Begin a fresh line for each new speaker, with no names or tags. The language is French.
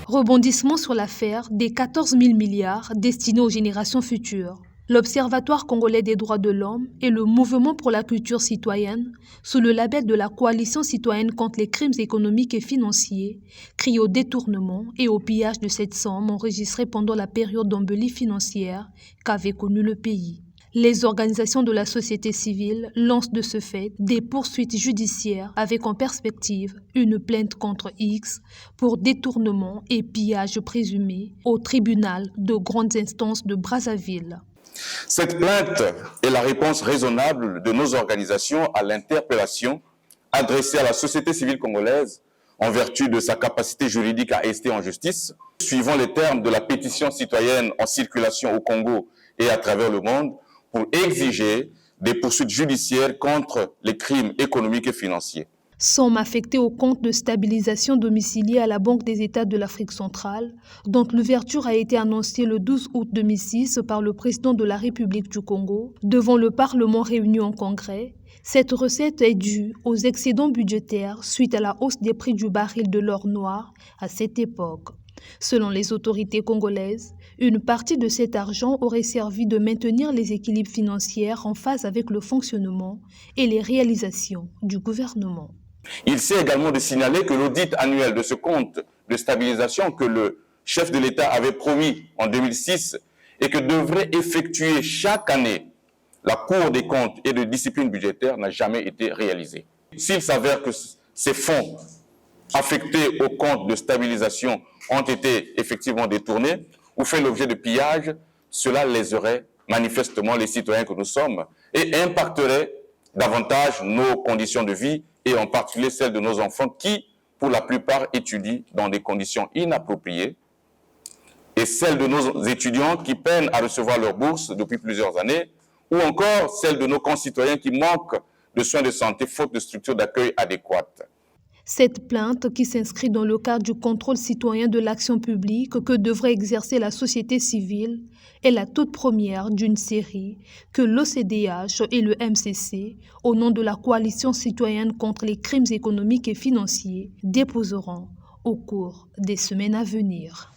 Rebondissement sur l'affaire des 14 000 milliards destinés aux générations futures. L'Observatoire congolais des droits de l'homme et le Mouvement pour la culture citoyenne, sous le label de la Coalition citoyenne contre les crimes économiques et financiers, crient au détournement et au pillage de cette somme enregistrée pendant la période d'embellie financière qu'avait connue le pays. Les organisations de la société civile lancent de ce fait des poursuites judiciaires avec en perspective une plainte contre X pour détournement et pillage présumé au tribunal de grande instance de Brazzaville.
Cette plainte est la réponse raisonnable de nos organisations à l'interpellation adressée à la société civile congolaise en vertu de sa capacité juridique à rester en justice, suivant les termes de la pétition citoyenne en circulation au Congo et à travers le monde, pour exiger des poursuites judiciaires contre les crimes économiques et financiers.
Somme affectée au compte de stabilisation domicilié à la Banque des États de l'Afrique centrale, dont l'ouverture a été annoncée le 12 août 2006 par le président de la République du Congo devant le Parlement réuni en congrès. Cette recette est due aux excédents budgétaires suite à la hausse des prix du baril de l'or noir à cette époque. Selon les autorités congolaises, une partie de cet argent aurait servi de maintenir les équilibres financiers en phase avec le fonctionnement et les réalisations du gouvernement.
Il s'est également de signaler que l'audit annuel de ce compte de stabilisation que le chef de l'État avait promis en 2006 et que devrait effectuer chaque année la Cour des comptes et de discipline budgétaire n'a jamais été réalisé. S'il s'avère que ces fonds affectés au compte de stabilisation ont été effectivement détournés ou fait l'objet de pillage, cela léserait manifestement les citoyens que nous sommes et impacterait davantage nos conditions de vie et en particulier celles de nos enfants qui, pour la plupart, étudient dans des conditions inappropriées et celles de nos étudiants qui peinent à recevoir leur bourse depuis plusieurs années ou encore celles de nos concitoyens qui manquent de soins de santé faute de structures d'accueil adéquates.
Cette plainte, qui s'inscrit dans le cadre du contrôle citoyen de l'action publique que devrait exercer la société civile, est la toute première d'une série que l'OCDH et le MCC, au nom de la Coalition citoyenne contre les crimes économiques et financiers, déposeront au cours des semaines à venir.